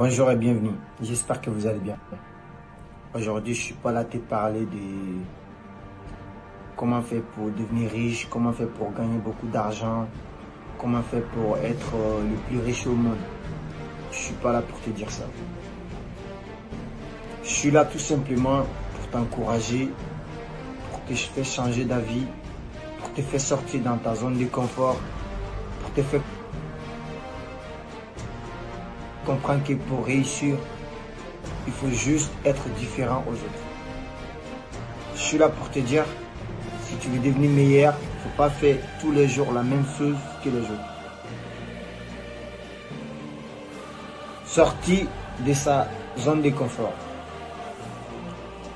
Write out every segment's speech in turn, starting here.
Bonjour et bienvenue, j'espère que vous allez bien. Aujourd'hui, je suis pas là te parler de comment faire pour devenir riche, comment faire pour gagner beaucoup d'argent, comment faire pour être le plus riche au monde. Je suis pas là pour te dire ça. Je suis là tout simplement pour t'encourager, pour te faire changer d'avis, pour te faire sortir dans ta zone de confort, pour te faire comprendre que pour réussir, il faut juste être différent aux autres. Je suis là pour te dire, si tu veux devenir meilleur, il ne faut pas faire tous les jours la même chose que les autres. Sortir de sa zone de confort.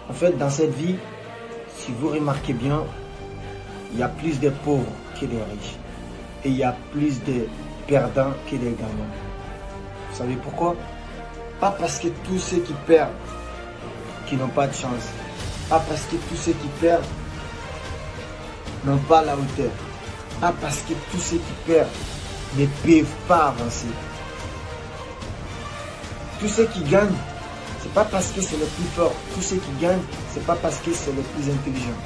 En fait, dans cette vie, si vous remarquez bien, il y a plus de pauvres que des riches. Et il y a plus de perdants que des gagnants. Vous savez pourquoi? Pas parce que tous ceux qui perdent, qui n'ont pas de chance. Pas parce que tous ceux qui perdent n'ont pas la hauteur. Pas parce que tous ceux qui perdent ne peuvent pas avancer. Tous ceux qui gagnent, c'est pas parce que c'est le plus fort. Tous ceux qui gagnent, c'est pas parce que c'est le plus intelligent.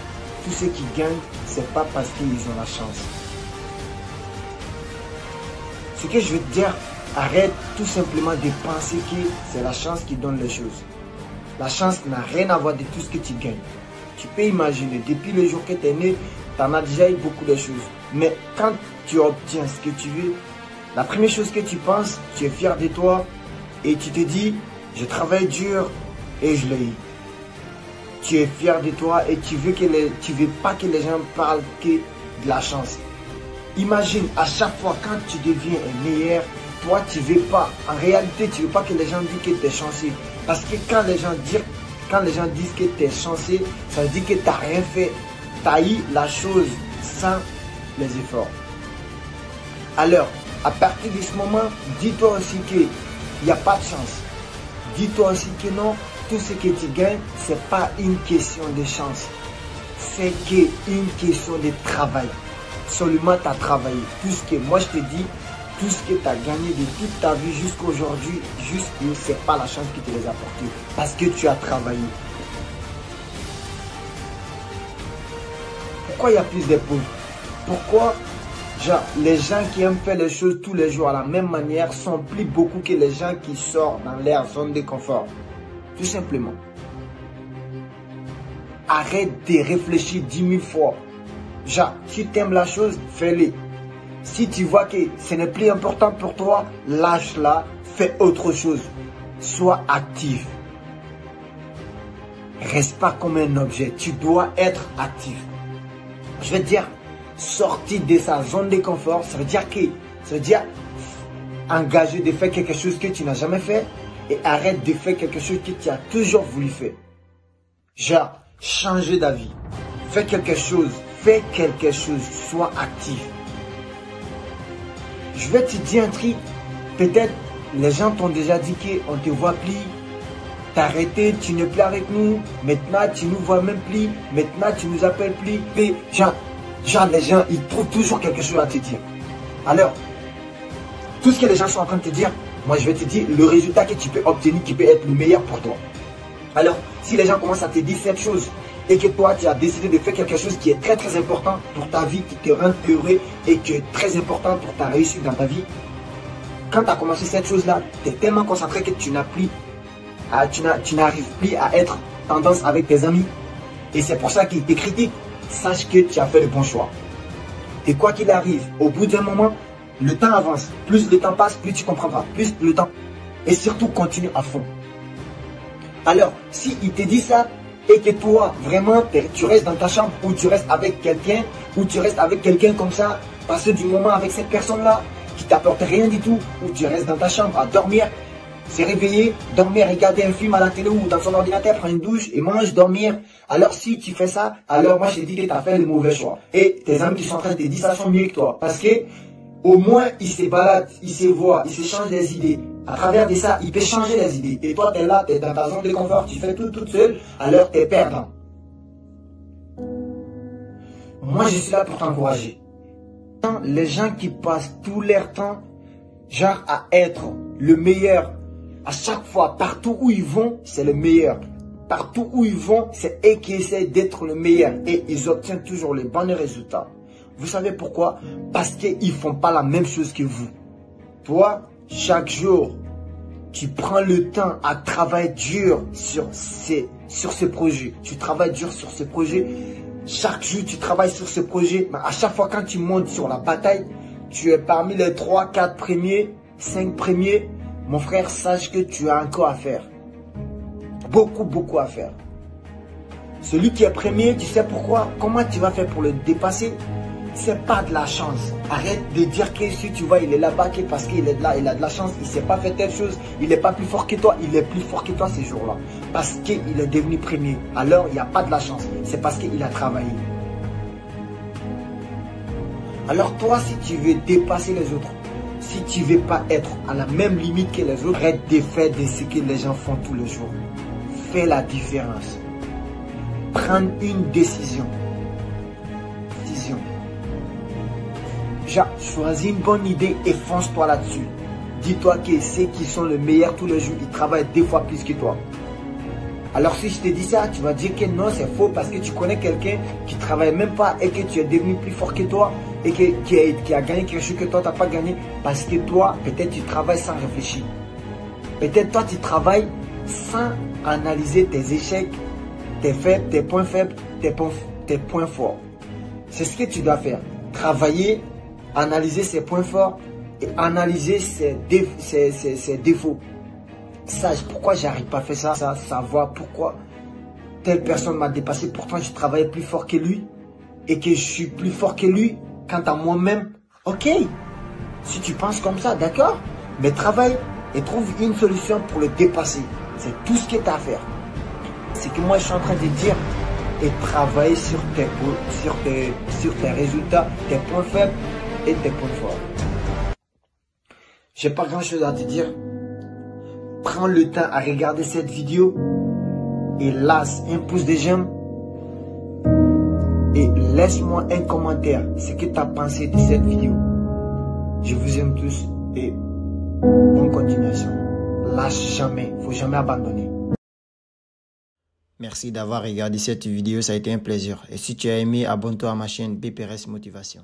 Tous ceux qui gagnent, c'est pas parce qu'ils ont la chance. Ce que je veux te dire, arrête tout simplement de penser que c'est la chance qui donne les choses. La chance n'a rien à voir de tout ce que tu gagnes. Tu peux imaginer, depuis le jour que tu es né, tu en as déjà eu beaucoup de choses. Mais quand tu obtiens ce que tu veux, la première chose que tu penses, tu es fier de toi et tu te dis, je travaille dur et je l'ai eu. Tu es fier de toi et tu veux pas que les gens parlent que de la chance. Imagine, à chaque fois quand tu deviens un meilleur, toi tu veux pas, en réalité tu veux pas que les gens disent que tu es chanceux. Parce que quand les gens disent que tu es chanceux, ça veut dire que tu n'as rien fait. Tu as eu la chose sans les efforts. Alors, à partir de ce moment, dis-toi aussi qu'il n'y a pas de chance. Dis-toi aussi que non, tout ce que tu gagnes, ce n'est pas une question de chance. C'est une question de travail. Seulement tu as travaillé. Puisque moi je te dis, tout ce que tu as gagné de toute ta vie jusqu'à aujourd'hui, juste que ce n'est pas la chance qui te les a apportés. Parce que tu as travaillé. Pourquoi il y a plus de pauvres? Pourquoi les gens qui aiment faire les choses tous les jours à la même manière sont plus beaucoup que les gens qui sortent dans leur zone de confort? Tout simplement. Arrête de réfléchir 10 000 fois. Si tu aimes la chose, fais-le. Si tu vois que ce n'est plus important pour toi, lâche-la, fais autre chose. Sois actif. Reste pas comme un objet, tu dois être actif. Je vais te dire, sortir de sa zone de confort, ça veut dire engager de faire quelque chose que tu n'as jamais fait et arrête de faire quelque chose que tu as toujours voulu faire. Changer d'avis. Fais quelque chose, sois actif. Je vais te dire un truc, peut-être les gens t'ont déjà dit qu'on te voit plus, t'as arrêté, tu n'es plus avec nous, maintenant tu nous vois même plus, maintenant tu nous appelles plus. Mais les gens, ils trouvent toujours quelque chose à te dire. Alors, tout ce que les gens sont en train de te dire, moi je vais te dire le résultat que tu peux obtenir qui peut être le meilleur pour toi. Alors, si les gens commencent à te dire cette chose, et que toi tu as décidé de faire quelque chose qui est très très important pour ta vie, qui te rend heureux et qui est très important pour ta réussite dans ta vie, quand tu as commencé cette chose-là, tu es tellement concentré que tu n'arrives plus à être tendance avec tes amis. Et c'est pour ça qu'ils te critiquent. Sache que tu as fait le bon choix. Et quoi qu'il arrive, au bout d'un moment, le temps avance. Plus le temps passe, plus tu comprendras. Plus le temps. Et surtout, continue à fond. Alors, si il te dit ça, et que toi, vraiment, tu restes dans ta chambre ou tu restes avec quelqu'un, ou tu restes avec quelqu'un comme ça, passer du moment avec cette personne-là, qui t'apporte rien du tout, ou tu restes dans ta chambre à dormir, se réveiller, dormir, regarder un film à la télé ou dans son ordinateur, prendre une douche et manger, dormir. Alors si tu fais ça, alors moi je te dis que tu as fait le mauvais choix. Et tes amis qui sont en train de te dire ça sont mieux que toi. Parce que au moins ils se baladent, ils se voient, ils se changent des idées. À travers de ça, il peut changer les idées. Et toi, tu es là, tu es dans ta zone de confort, tu fais tout toute seule, alors tu es perdant. Moi, je suis là pour t'encourager. Les gens qui passent tout leur temps, à être le meilleur, À chaque fois, partout où ils vont, c'est le meilleur. Partout où ils vont, c'est eux qui essaient d'être le meilleur. Et ils obtiennent toujours les bons résultats. Vous savez pourquoi? Parce qu'ils ne font pas la même chose que vous. Toi, chaque jour, tu prends le temps à travailler dur sur ces projets. Tu travailles dur sur ces projets. Chaque jour, tu travailles sur ce projet. Mais à chaque fois, quand tu montes sur la bataille, tu es parmi les 3, 4 premiers, 5 premiers. Mon frère, sache que tu as encore à faire. Beaucoup, beaucoup à faire. Celui qui est premier, tu sais pourquoi? Comment tu vas faire pour le dépasser? C'est pas de la chance. Arrête de dire que si tu vois, il est là-bas, parce qu'il est là, il a de la chance, il ne s'est pas fait telle chose, il n'est pas plus fort que toi, il est plus fort que toi ces jours-là. Parce qu'il est devenu premier. Alors, il n'y a pas de la chance. C'est parce qu'il a travaillé. Alors toi, si tu veux dépasser les autres, si tu ne veux pas être à la même limite que les autres, arrête de faire de ce que les gens font tous les jours. Fais la différence. Prendre une décision. Choisis une bonne idée et fonce-toi là-dessus. Dis-toi que ceux qui sont les meilleurs tous les jours, ils travaillent 2 fois plus que toi. Alors si je te dis ça, tu vas dire que non, c'est faux parce que tu connais quelqu'un qui ne travaille même pas et que tu es devenu plus fort que toi et qui a gagné quelque chose que toi, tu n'as pas gagné parce que toi, peut-être tu travailles sans réfléchir. Peut-être toi, tu travailles sans analyser tes échecs, tes faibles, tes points faibles, tes points forts. C'est ce que tu dois faire. Travailler, analyser ses points forts et analyser ses défauts. Sache pourquoi j'arrive pas à faire ça, savoir pourquoi telle personne m'a dépassé, pourtant je travaillais plus fort que lui et que je suis plus fort que lui quant à moi-même. Ok, si tu penses comme ça, d'accord, mais travaille et trouve une solution pour le dépasser. C'est tout ce que tu as à faire. C'est que moi je suis en train de dire et travailler sur tes résultats, tes points faibles et tes points forts. J'ai pas grand chose à te dire. Prends le temps à regarder cette vidéo et lâche un pouce de j'aime et laisse-moi un commentaire ce que tu as pensé de cette vidéo. Je vous aime tous et bonne continuation. Lâche jamais, faut jamais abandonner. Merci d'avoir regardé cette vidéo, ça a été un plaisir. Et si tu as aimé, abonne-toi à ma chaîne BPRS Motivation.